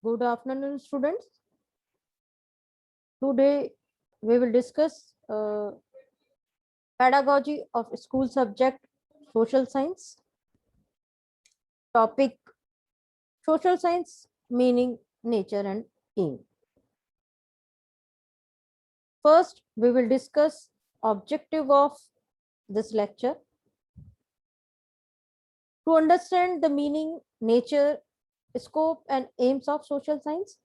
Good afternoon, students. Today we will discuss pedagogy of school subject social science. Topic social science meaning, nature and aim. First, we will discuss objective of this lecture. To understand the meaning, nature, scope and aims of social science.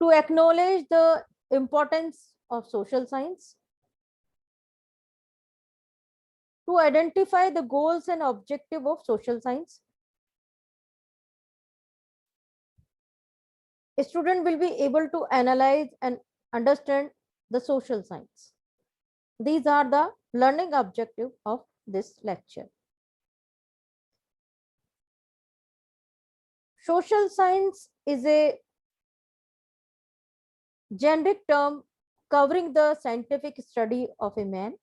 To acknowledge the importance of social science. To identify the goals and objective of social science. A student will be able to analyze and understand the social science. These are the learning objective of this lecture. Social science is a generic term covering the scientific study of a man.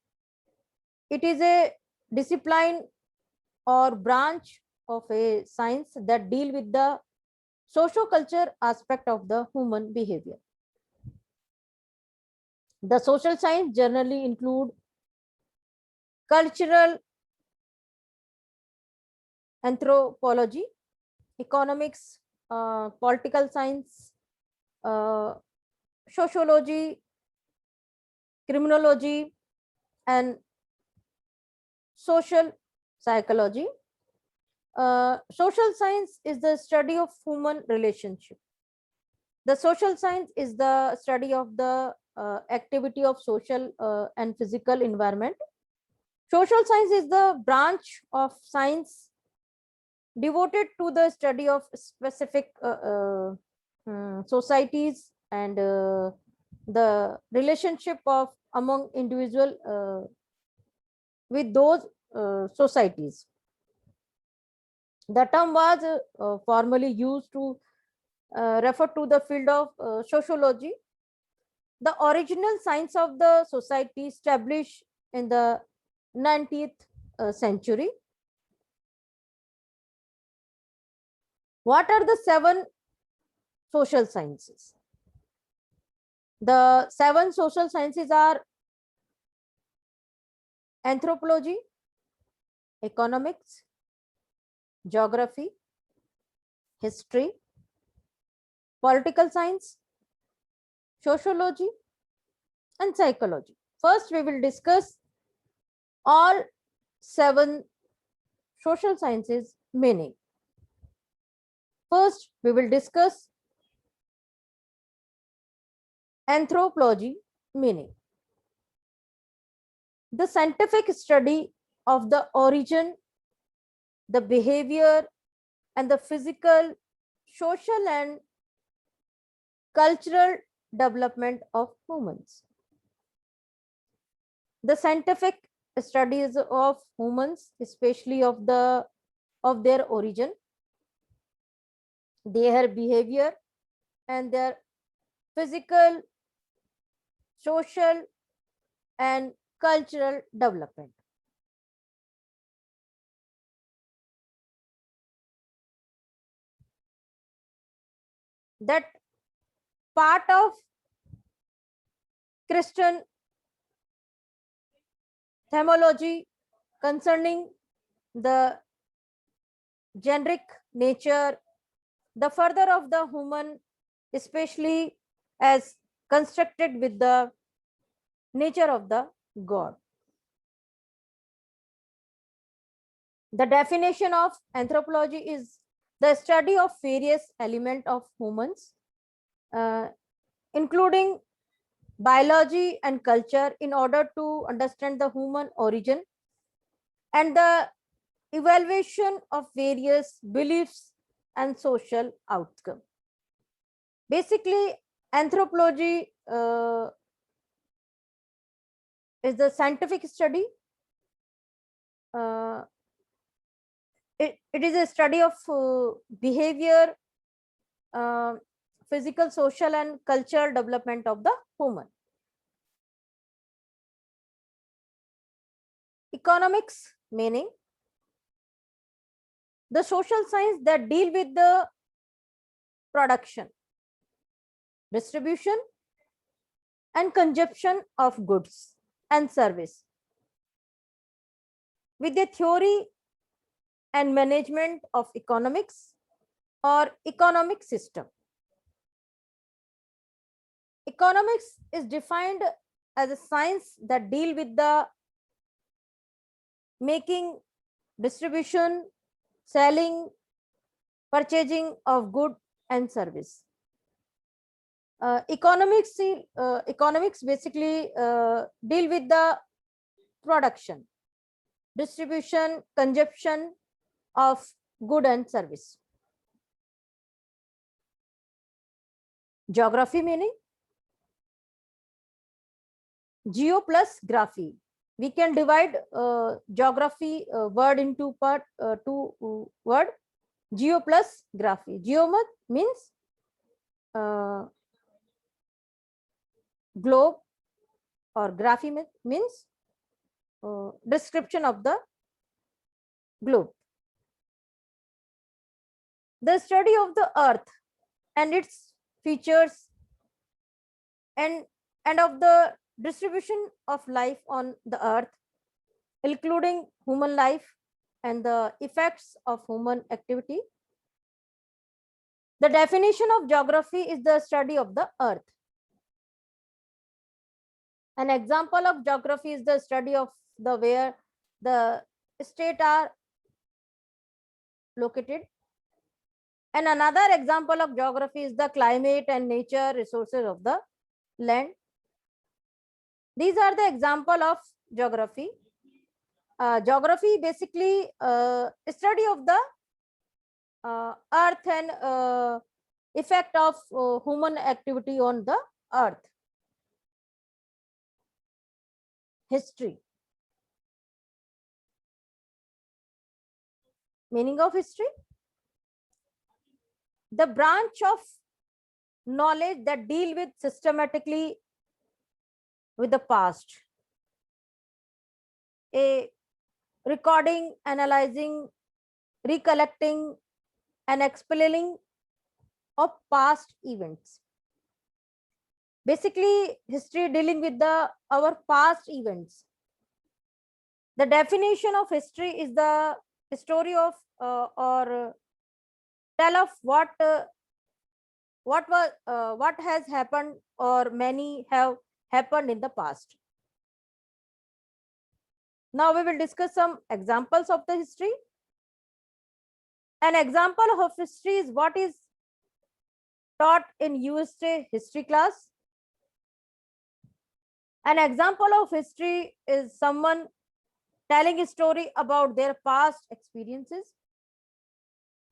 It is a discipline or branch of a science that deal with the socio-culture aspect of the human behavior. The social science generally include cultural anthropology, economics, political science, sociology, criminology, and social psychology. Social science is the study of human relationship. The social science is the study of the activity of social and physical environment. Social science is the branch of science devoted to the study of specific societies and the relationship of among individual with those societies. The term was formally used to refer to the field of sociology, the original science of the society established in the 19th century. What are the 7 social sciences? The 7 social sciences are anthropology, economics, geography, history, political science, sociology, and psychology. First, we will discuss all 7 social sciences meaning. First, we will discuss anthropology meaning. The scientific study of the origin, the behavior, and the physical, social, and cultural development of humans. The scientific studies of humans, especially of their origin, their behavior, and their physical, social, and cultural development. That part of Christian themology concerning the generic nature, the further of the human, especially as constructed with the nature of the God. The definition of anthropology is the study of various elements of humans, including biology and culture, in order to understand the human origin and the evaluation of various beliefs and social outcome. Basically, anthropology is the scientific study. It is a study of behavior, physical, social, and cultural development of the human. Economics meaning the social science that deal with the production, distribution, and consumption of goods and service with the theory and management of economics or economic system. Economics is defined as a science that deal with the making, distribution, selling, purchasing of good and service. Economics basically deal with the production, distribution, consumption of good and service. Geography meaning geo plus graphy. We can divide geography word into two word, geo plus graphy. Geo means globe, or graphy means description of the globe. The study of the earth and its features and of the distribution of life on the earth, including human life and the effects of human activity. The definition of geography is the study of the earth. An example of geography is the study of the where the states are located. And another example of geography is the climate and nature resources of the land. These are the example of geography. Geography basically study of the earth and effect of human activity on the earth. History. Meaning of history: the branch of knowledge that deal with systematically with the past, a recording, analyzing, recollecting, and explaining of past events. Basically, history dealing with the our past events. The definition of history is the story of or tell of what has happened or many have happened in the past. Now we will discuss some examples of the history. An example of history is what is taught in USA history class. An example of history is someone telling a story about their past experiences.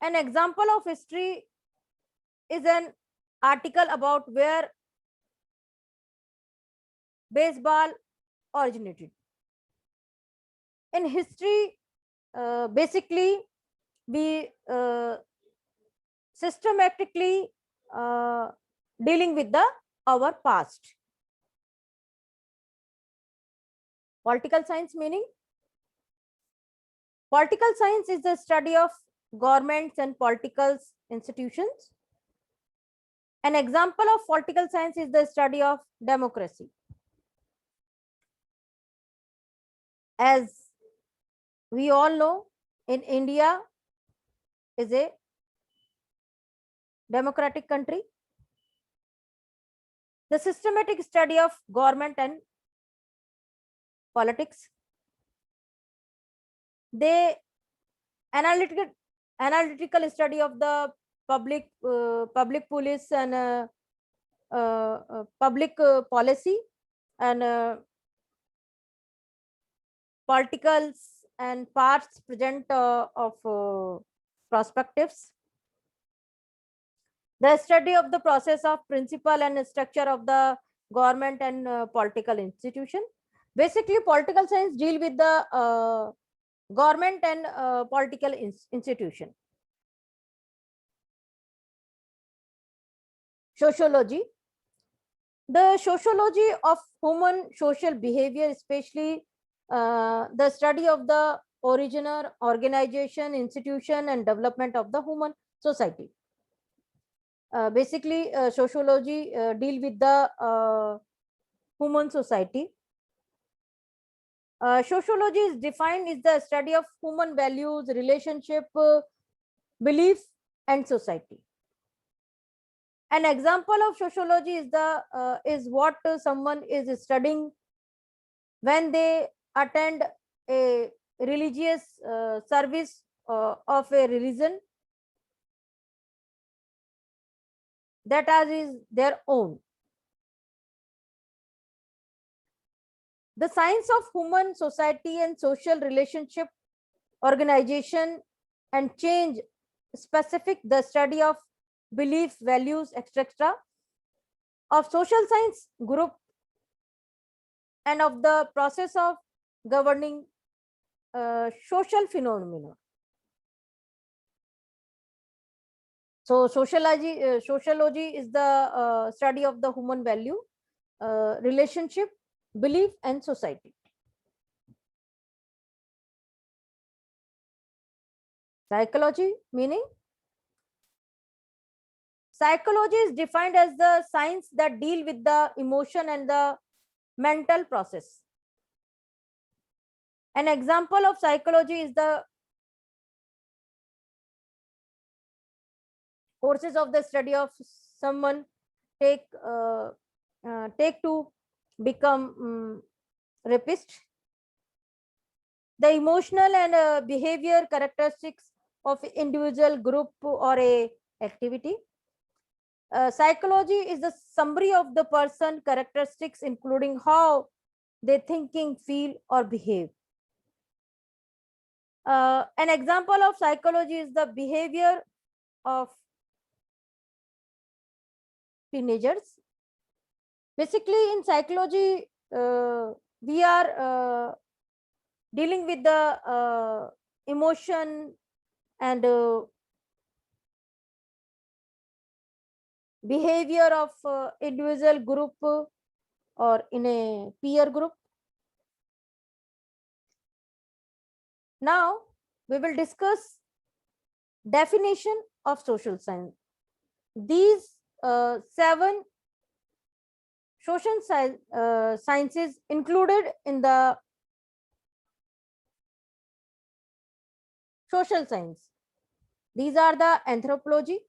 An example of history is an article about where baseball originated. In history, basically, we systematically dealing with our past. Political science meaning political science is the study of governments and political institutions. An example of political science is the study of democracy. As we all know, in India is a democratic country. The systematic study of government and politics. The analytical study of the public police and public policy and particles and parts present of perspectives. The study of the process of principle and structure of the government and political institution. Basically, political science deal with the government and political institution. Sociology. The sociology of human social behavior, especially the study of the original organization, institution, and development of the human society. Basically, sociology deal with the human society. Sociology is defined as the study of human values, relationship, belief, and society. An example of sociology is what someone is studying when they attend a religious service of a religion that is their own. The science of human society and social relationship, organization, and change specific, the study of belief, values, etc. of social science group and of the process of governing social phenomena. So sociology is the study of the human value, relationship, belief, and society. Psychology meaning, psychology is defined as the science that deal with the emotion and the mental process. An example of psychology is the courses of the study of someone take to become rapist, the emotional and behavior characteristics of individual, group, or a activity. Psychology is the summary of the person characteristics, including how they thinking, feel, or behave. An example of psychology is the behavior of teenagers. Basically, in psychology, we are dealing with the emotion and behavior of individual, group, or in a peer group. Now we will discuss definition of social science. These 7 social sciences included in the social science. These are the anthropology,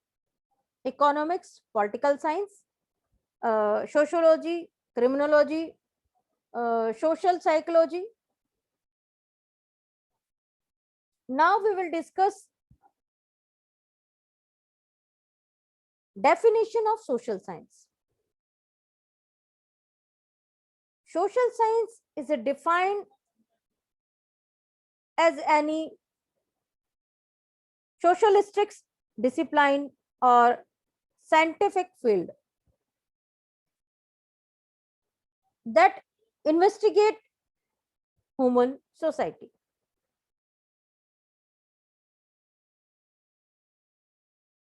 economics, political science, sociology, criminology, social psychology. Now we will discuss definition of social science. Social science is defined as any socialistic discipline or scientific field that investigate human society.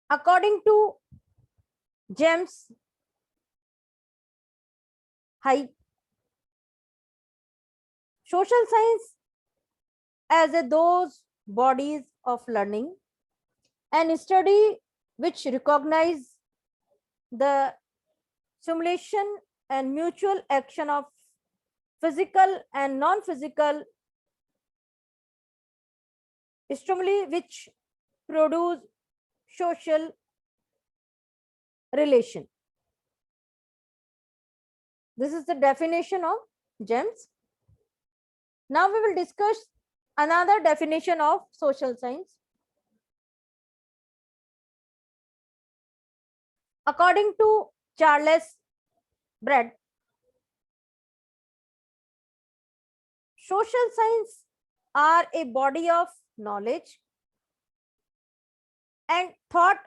According to James Hyde, social science as those bodies of learning and study which recognize the simulation and mutual action of physical and non-physical stimuli which produce social relation. This is the definition of James. Now we will discuss another definition of social science. According to Charles Brett, social science are a body of knowledge and thought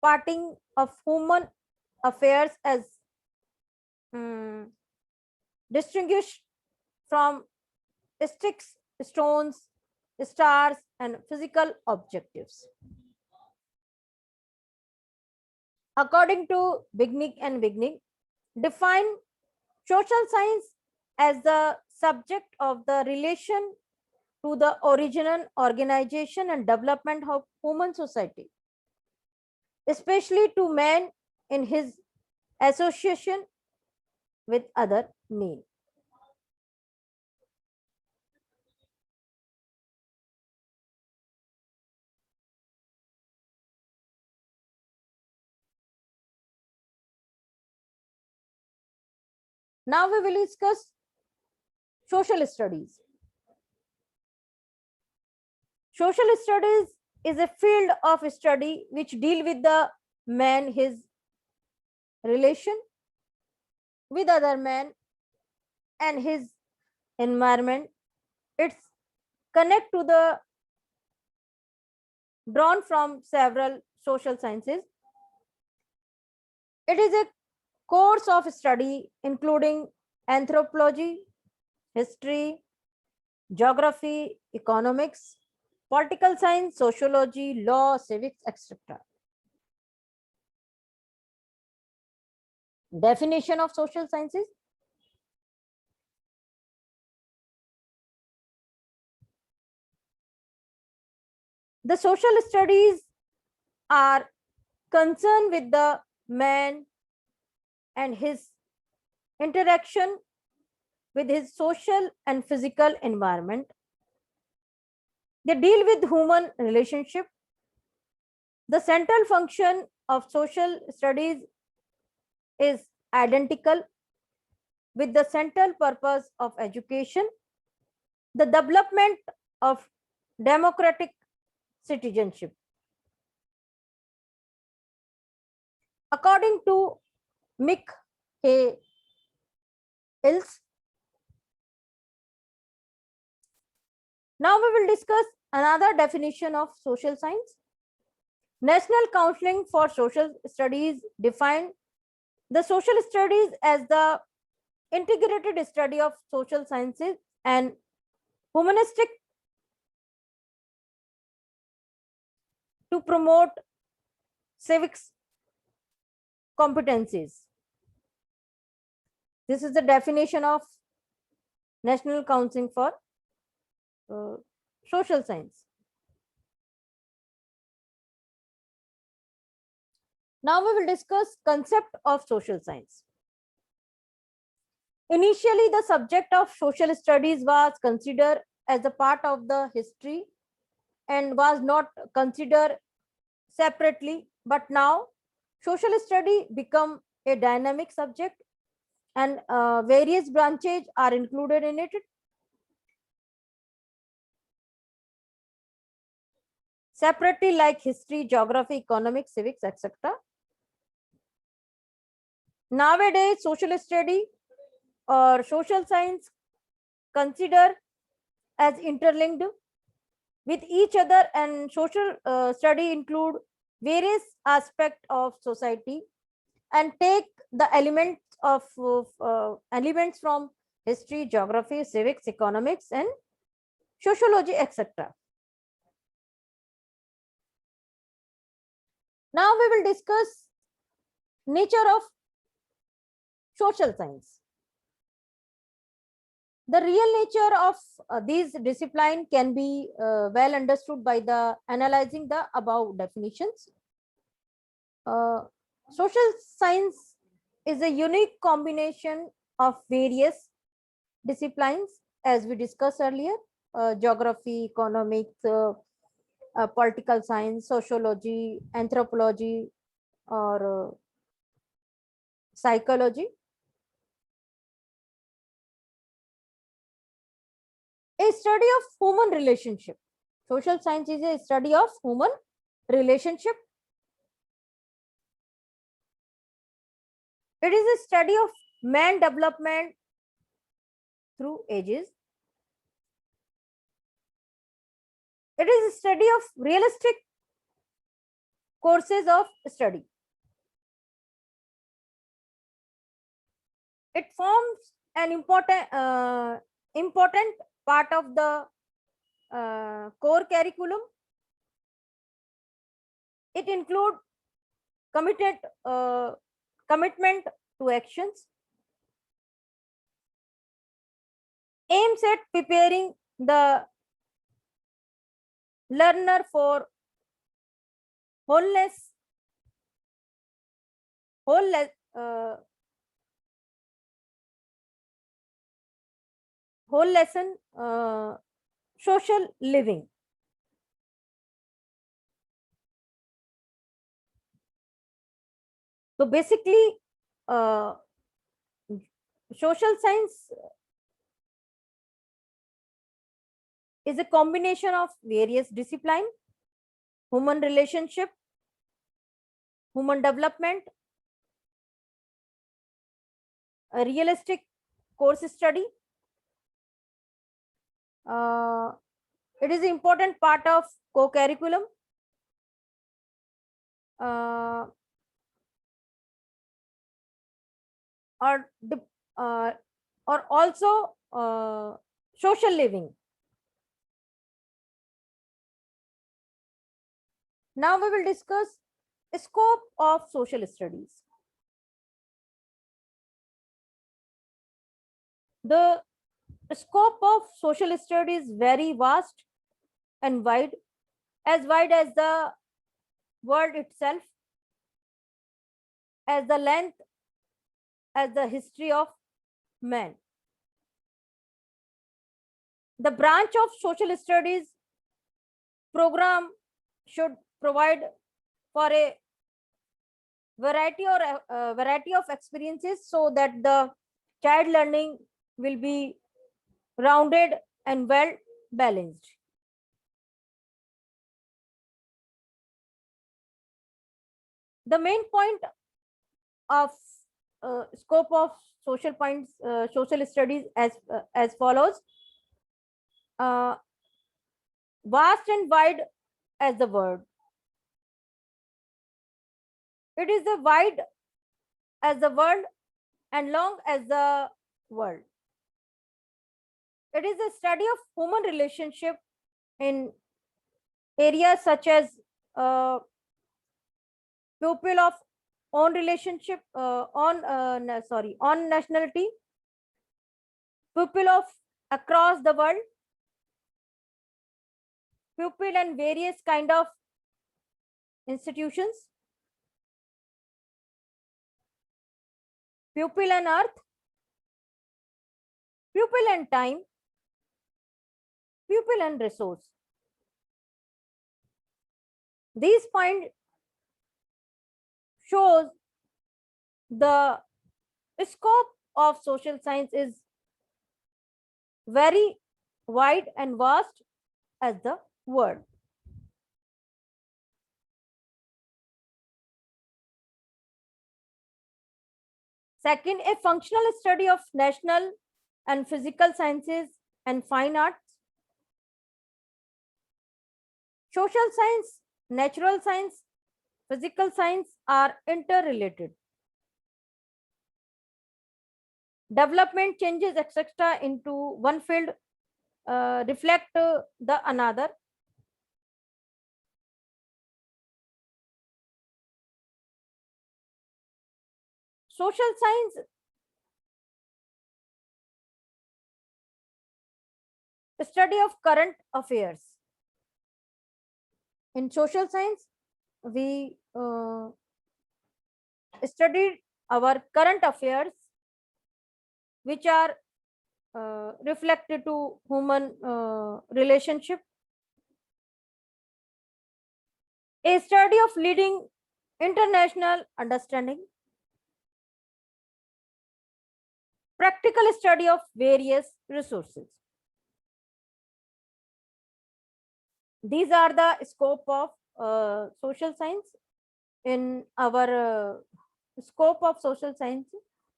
parting of human affairs as distinguished from sticks, stones, stars, and physical objectives. According to Bignick and Bignick, define social science as the subject of the relation to the original organization and development of human society. especially to man in his association with other men. Now we will discuss social studies. Social studies is a field of study which deal with the man, his relation with other men and his environment. It's connect to the drawn from several social sciences. It is a course of study including anthropology, history, geography, economics, political science, sociology, law, civics, etc. Definition of social sciences. The social studies are concerned with the man and his interaction with his social and physical environment. They deal with human relationship. The central function of social studies is identical with the central purpose of education, the development of democratic citizenship. According to Mick A. Ills, now we will discuss another definition of social science. National Council for Social Studies defined the social studies as the integrated study of social sciences and humanistic to promote civics competencies. This is the definition of National Council for Social Science. Now we will discuss concept of social science. Initially, the subject of social studies was considered as a part of the history and was not considered separately, but now social study become a dynamic subject and various branches are included in it. Separately, like history, geography, economics, civics, etc. Nowadays, social study or social science consider as interlinked with each other, and social study include various aspects of society and take the elements of elements from history, geography, civics, economics, and sociology, etc. Now we will discuss nature of social science. The real nature of these disciplines can be well understood by the analyzing the above definitions. Social science is a unique combination of various disciplines, as we discussed earlier: geography, economics, political science, sociology, anthropology, or psychology. A study of human relationship. Social science is a study of human relationship. It is a study of man development through ages. It is a study of realistic courses of study. It forms an important part of the core curriculum. It includes commitment to actions, aims at preparing the learner for wholeness whole whole lesson, social living. So basically, social science is a combination of various disciplines: human relationship, human development, a realistic course study. It is an important part of co-curriculum. Uh, or the, uh, or also social living. Now we will discuss scope of social studies. The scope of social studies is very vast and wide as the world itself, as the length, as the history of man. The branch of social studies program should provide for a variety of experiences so that the child learning will be rounded and well balanced. The main point of scope of social studies as follows: uh, vast and wide as the word. It is the wide as the world and long as the world. It is a study of human relationship in areas such as pupil of on relationship on nationality, pupil of across the world, pupil and various kind of institutions, pupil and earth, pupil and time, pupil and resource. These point shows the scope of social science is very wide and vast as the word. Second, a functional study of national and physical sciences and fine arts. Social science, natural science, physical science are interrelated. Development changes, etc., into one field reflect the another. Social science study of current affairs. In social science, we studied our current affairs, which are reflected to human relationship. A study of leading international understanding. Practical study of various resources. These are the scope of social science. In our scope of social science,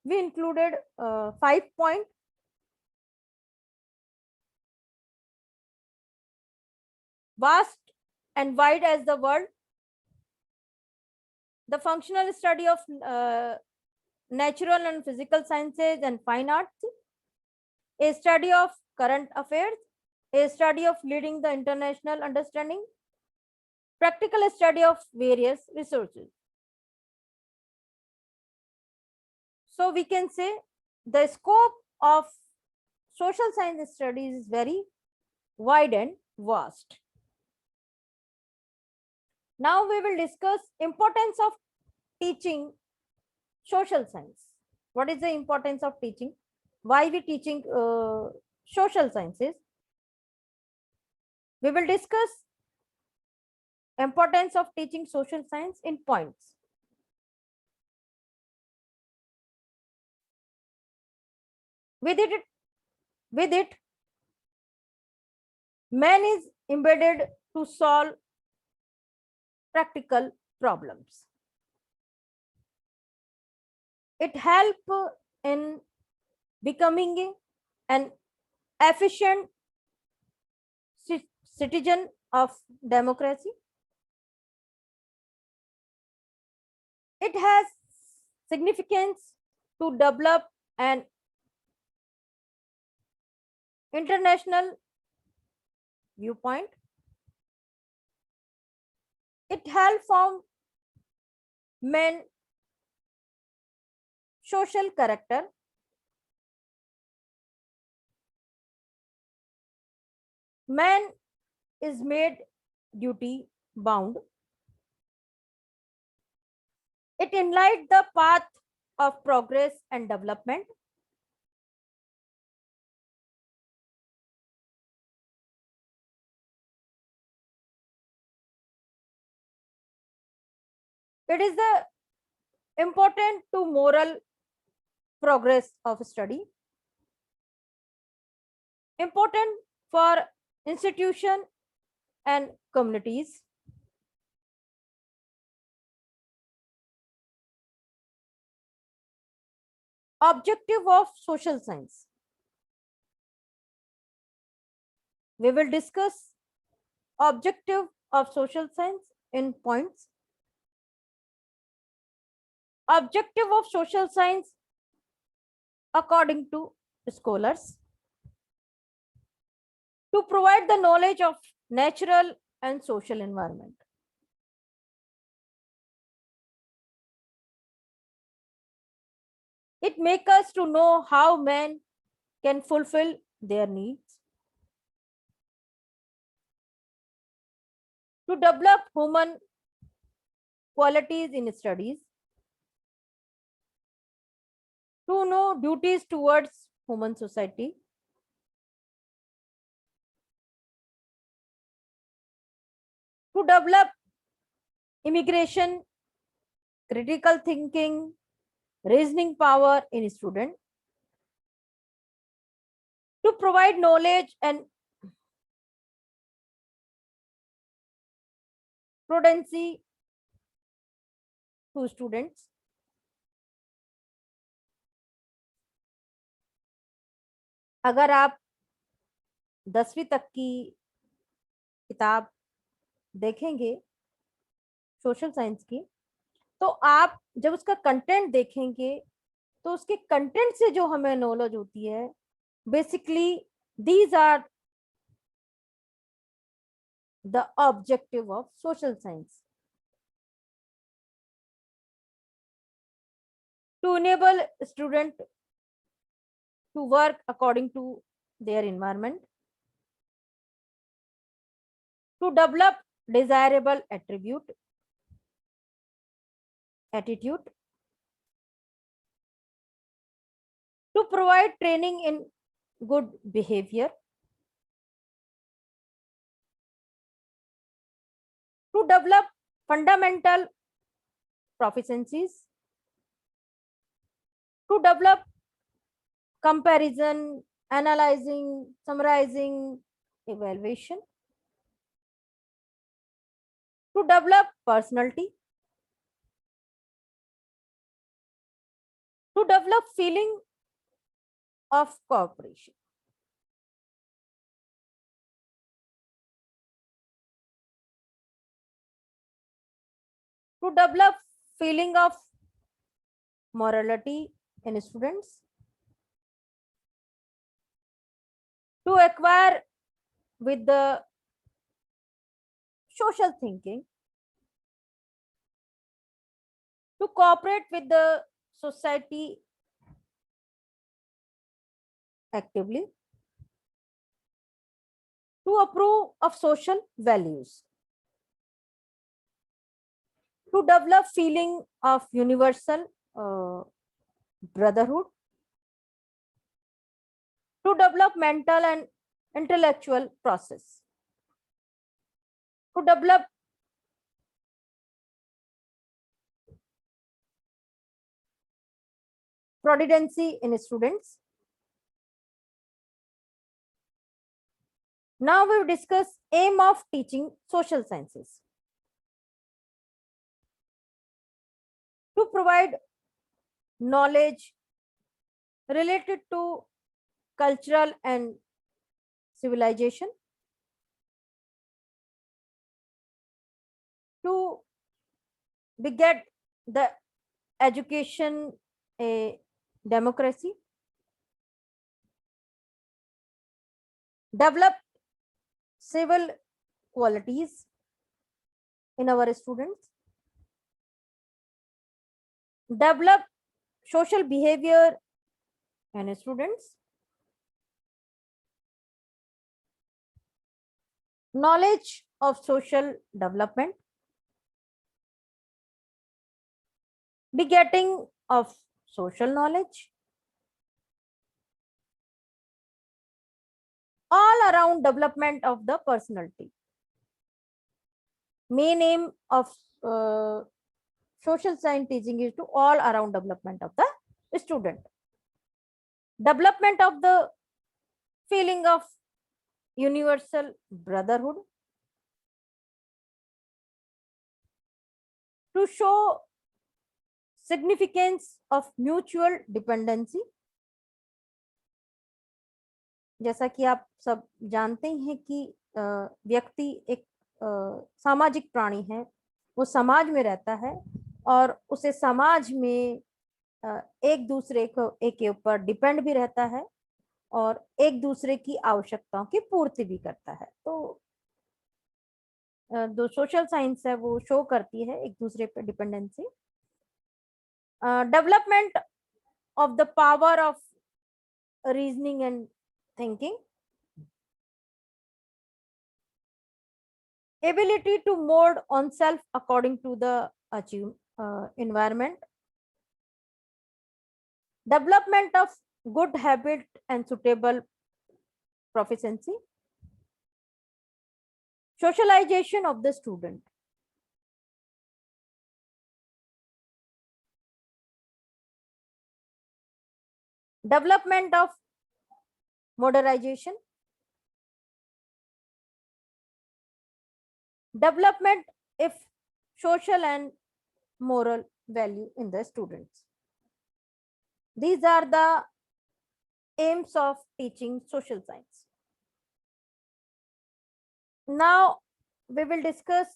we included 5 points. Vast and wide as the world, the functional study of natural and physical sciences and fine arts, a study of current affairs, a study of leading the international understanding, practical study of various resources. So we can say the scope of social science studies is very wide and vast. Now we will discuss importance of teaching social science. What is the importance of teaching? Why we teaching social sciences? We will discuss importance of teaching social science in points. With it, man is embedded to solve practical problems. It helps in becoming an efficient citizen of democracy. It has significance to develop an international viewpoint. It helps form men social character. Man is made duty bound. It enlightened the path of progress and development. It is the important to moral progress of study, important for institution and communities. Objective of social science. We will discuss objective of social science in points. Objective of social science according to scholars to provide the knowledge of natural and social environment. It makes us to know how men can fulfill their needs. To develop human qualities in studies. To know duties towards human society. To develop immigration, critical thinking, reasoning power in student. To provide knowledge and prudency to students. अगर आप 10वीं तक की किताब देखेंगे social science की, तो आप जब उसका कंटेंट देखेंगे तो उसके कंटेंट से जो हमें नॉलेज होती है, basically these are the objective of social science. To enable student to work according to their environment, to develop desirable attitude, to provide training in good behavior, to develop fundamental proficiencies, to develop comparison, analyzing, summarizing, evaluation, to develop personality, to develop feeling of cooperation. To develop feeling of morality in students, to acquire with the social thinking, to cooperate with the society actively, to approve of social values, to develop feeling of universal brotherhood, to develop mental and intellectual process, to develop prodigy in students. Now we will discuss aim of teaching social sciences. To provide knowledge related to cultural and civilization, to beget the education a democracy, develop civil qualities in our students, develop social behavior in students, knowledge of social development, begetting of social knowledge, all around development of the personality. Main aim of social science teaching is to all around development of the student. Development of the feeling of universal brotherhood, to show significance of mutual dependency. जैसा कि आप सब जानते हैं कि व्यक्ति एक सामाजिक प्राणी है, वो समाज में रहता है और उसे समाज में एक दूसरे को एक के ऊपर डिपेंड भी रहता है और एक दूसरे की आवश्यकताओं की पूर्ति भी करता है। तो जो सोशल साइंस है वो शो करती है एक दूसरे पर dependency. Development of the power of reasoning and thinking, ability to mold oneself according to the environment, development of good habit and suitable proficiency, socialization of the student, development of modernization, development if social and moral value in the students. These are the aims of teaching social science. Now we will discuss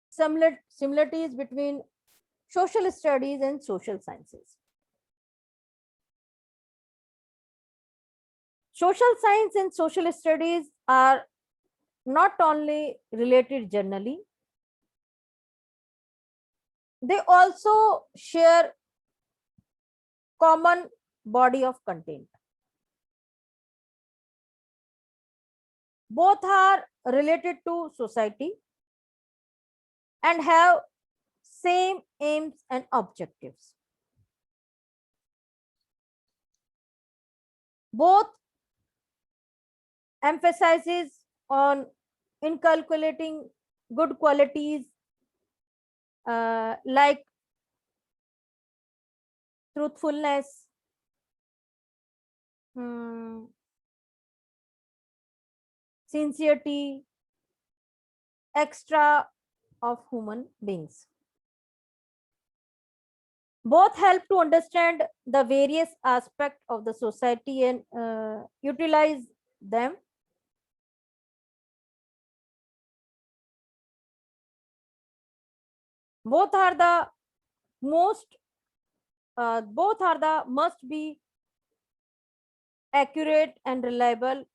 similarities between social studies and social sciences. Social science and social studies are not only related generally, they also share common body of content. Both are related to society and have same aims and objectives. Both emphasizes on inculcating good qualities like truthfulness, sincerity, extra of human beings. Both help to understand the various aspects of the society and utilize them. Both are the must be accurate and reliable,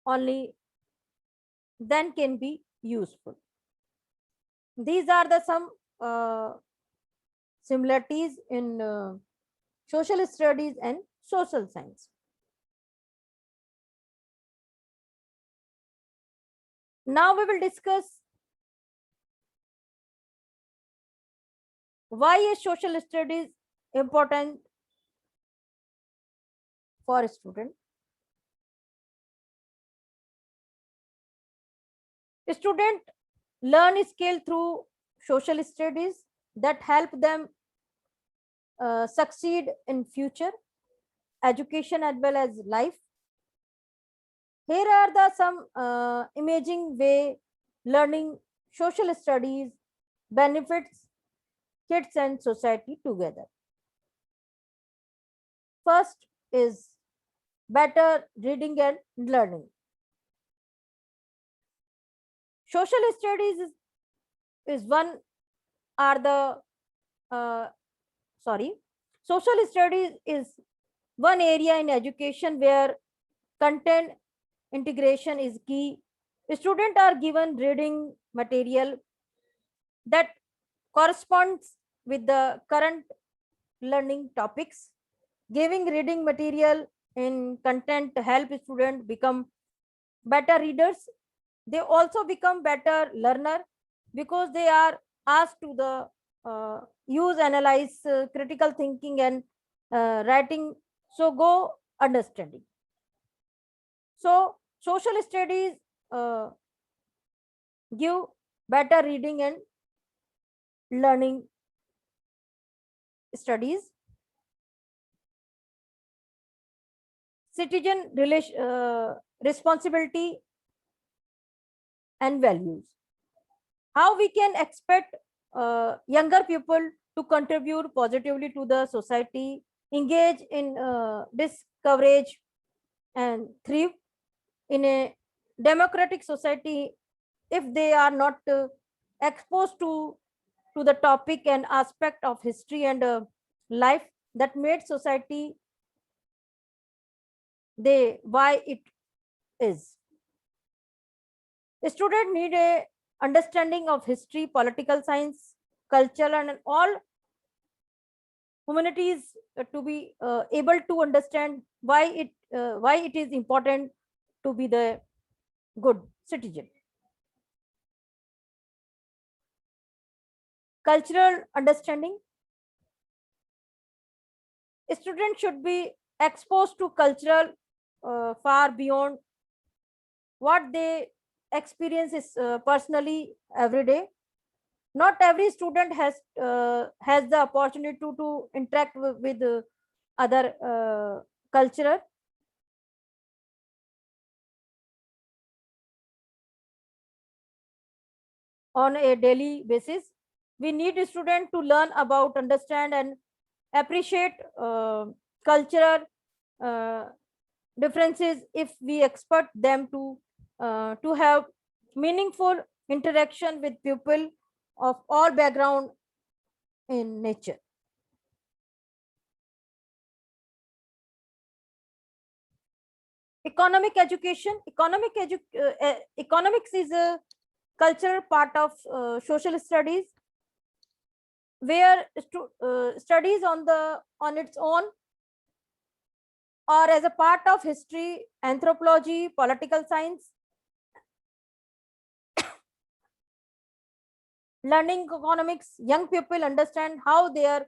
only then can be useful. These are the some similarities in social studies and social science. Now we will discuss Why is social studies important for a student? Student learn skill through social studies that help them succeed in future education as well as life. Here are the some imaging way learning social studies benefits kids and society together. First is better reading and learning. Social studies is one are the uh, sorry social studies is one area in education where content integration is key. Students are given reading material that corresponds with the current learning topics. Giving reading material in content to help students become better readers. They also become better learner because they are asked to the use, analyze, critical thinking and writing. So go understanding. So social studies uh, give better reading and learning studies. Citizen responsibility and values. How we can expect younger people to contribute positively to the society, engage in this coverage and thrive in a democratic society if they are not exposed to the topic and aspect of history and life that made society they why it is. Students need a understanding of history, political science, culture, and all humanities to be able to understand why it is important to be the good citizen. Cultural understanding. Students should be exposed to cultural far beyond what they experience is personally every day. Not every student has the opportunity to interact with other culture on a daily basis. We need a student to learn about, understand, and appreciate cultural uh, differences if we expect them to have meaningful interaction with people of all background in nature. Economic education. Economics is a cultural part of social studies where studies on its own or as a part of history, anthropology, political science. Learning economics, young people understand how their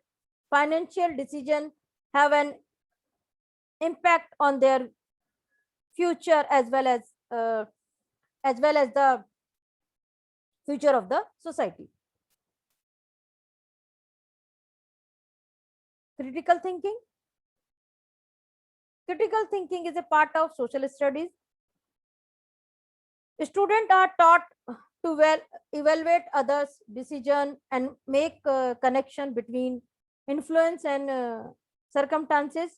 financial decision have an impact on their future as well as the future of the society. Critical thinking. Critical thinking is a part of social studies. Students are taught to evaluate others' decision and make connection between influence and circumstances.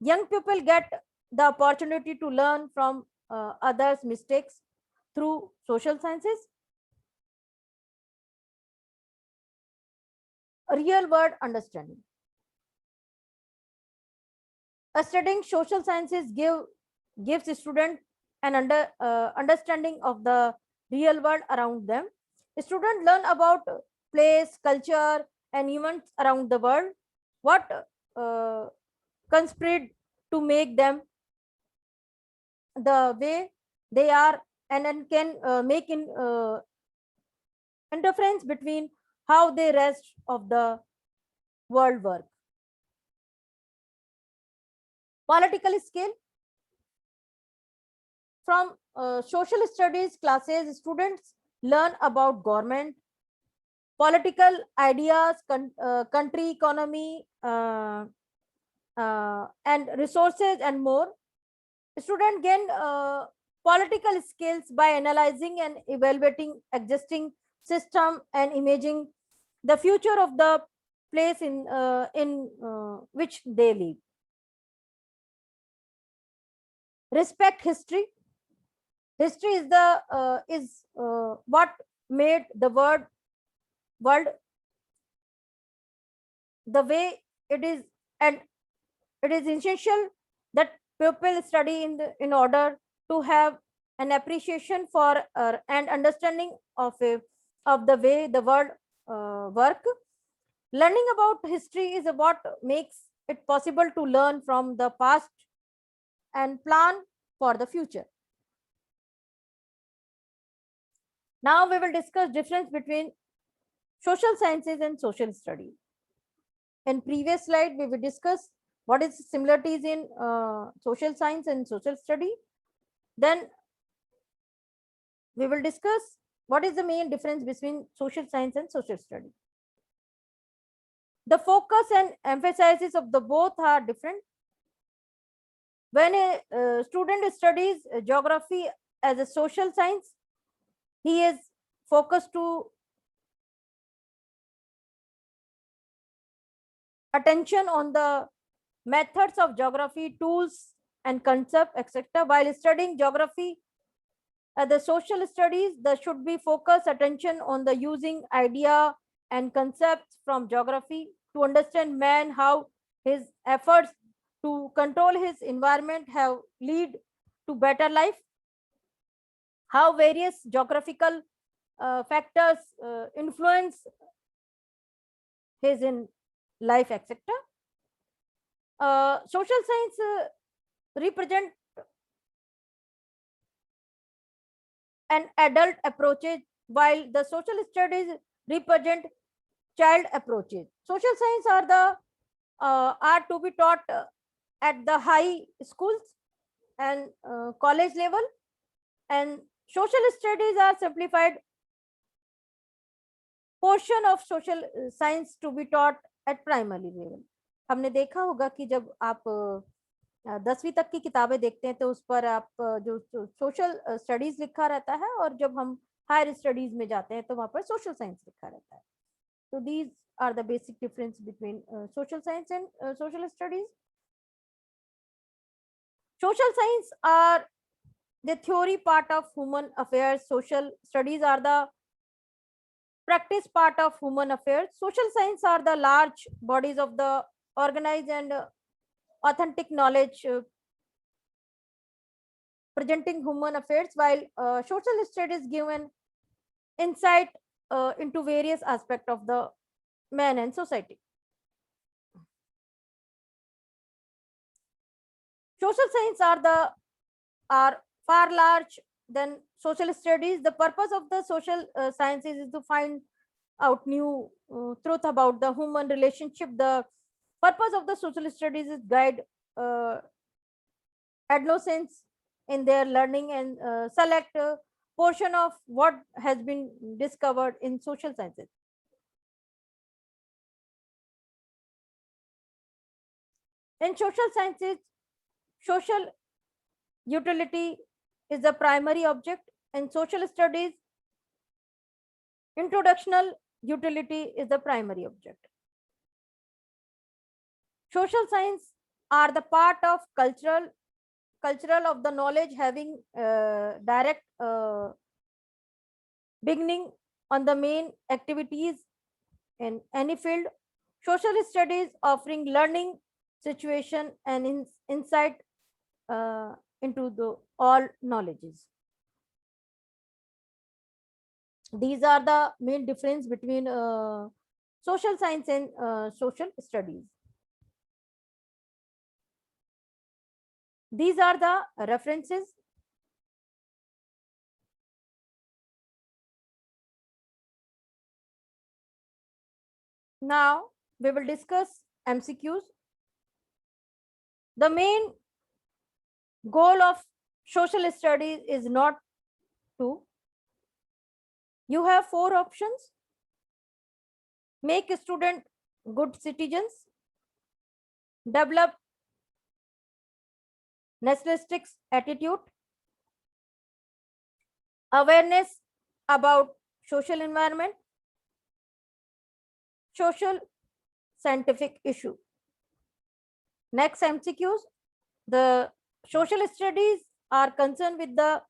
Young people get the opportunity to learn from others' mistakes through social sciences. Real world understanding. Studying social sciences gives student an understanding of the real world around them. Students learn about place, culture, and events around the world. What conspired to make them the way they are, and then can make in interference between how the rest of the world work. Political skill. From social studies classes, students learn about government, political ideas, country economy, and resources and more. Student gain political skills by analyzing and evaluating existing system and imaging the future of the place in which they live. Respect history. History is the what made the world the way it is, and it is essential that people study in order to have an appreciation for and understanding of the way the world work. Learning about history is what makes it possible to learn from the past and plan for the future. Now we will discuss difference between social sciences and social studies. In previous slide, we will discuss what is similarities in social science and social study. Then we will discuss what is the main difference between social science and social study. The focus and emphasis of the both are different. When a student studies geography as a social science, he is focused to attention on the methods of geography, tools and concept, etc. While studying geography the social studies, there should be focused attention on the using idea and concepts from geography to understand man, how his efforts to control his environment have lead to better life, how various geographical factors influence his in life, etc. Social science represent an adult approaches, while the social studies represent child approaches. Social science are to be taught at the high schools and college level, and social studies are simplified portion of social science to be taught at primary level. हमने देखा होगा कि जब आप 10वीं तक की किताबें देखते हैं तो उस पर आप जो सोशल स्टडीज लिखा रहता है, और जब हम हायर स्टडीज में जाते हैं तो वहां पर सोशल साइंस लिखा रहता है. तो these are the basic difference between social science and social studies. Social science are the theory part of human affairs. Social studies are the practice part of human affairs. Social science are the large bodies of the organized and authentic knowledge presenting human affairs, while social studies give an insight into various aspects of the man and society. Social science are far large than social studies. The purpose of the social sciences is to find out new truth about the human relationship. The purpose of the social studies is guide adolescents in their learning and select a portion of what has been discovered in social sciences. In social sciences, social utility is the primary object. In social studies, introductional utility is the primary object. Social science are the part of cultural of the knowledge having direct beginning on the main activities in any field. Social studies offering learning situation and insight into the all knowledges. These are the main difference between social science and social studies. These are the references. Now we will discuss MCQs. The main goal of social studies is not to, you have 4 options: make student good citizens, develop nationalistic attitude, awareness about social environment, social scientific issue. Next MCQs. The social studies are concerned with the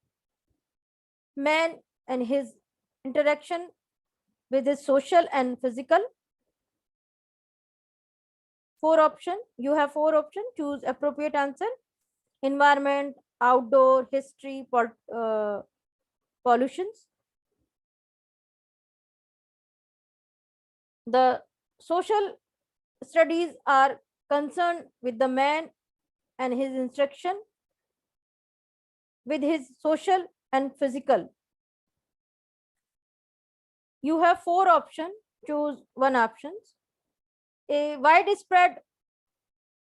man and his interaction with his social and physical. 4 option. You have 4 option. Choose appropriate answer. Environment, outdoor, history, pollutions. The social studies are concerned with the man and his instruction with his social and physical. You have 4 options. Choose one options. A widespread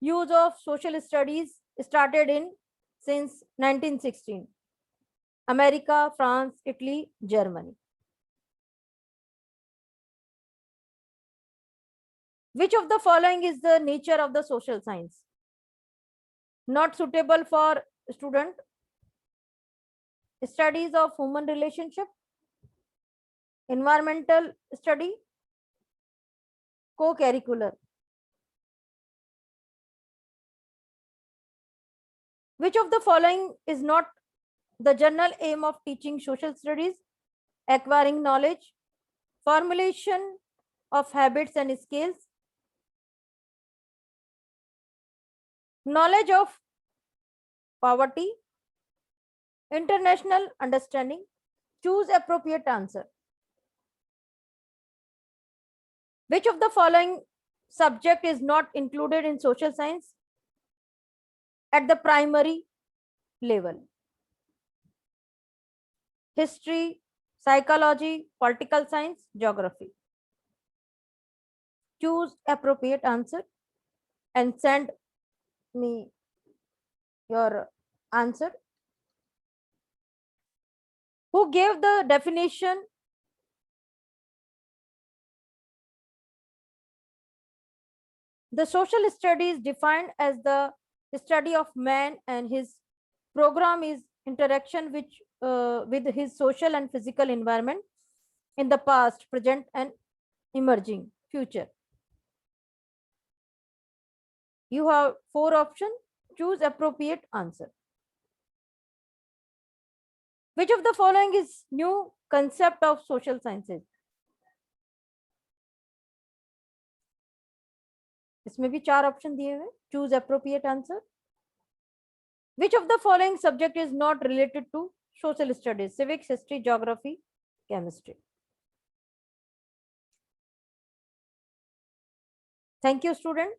use of social studies started in since 1916. America, France, Italy, Germany. Which of the following is the nature of the social science? Not suitable for student. Studies of human relationship, environmental study, co-curricular. Which of the following is not the general aim of teaching social studies? Acquiring knowledge, formulation of habits and skills, knowledge of poverty, international understanding. Choose appropriate answer. Which of the following subject is not included in social science at the primary level? History, psychology, political science, geography. Choose appropriate answer and send me your answer. Who gave the definition? The social study is defined as the study of man and his program is interaction with his social and physical environment in the past, present, and emerging future. You have 4 options. Choose appropriate answer. Which of the following is new concept of social sciences? इसमें भी 4 option दिए हुए. Choose appropriate answer. Which of the following subject is not related to social studies? Civics, history, geography, chemistry. Thank you, student.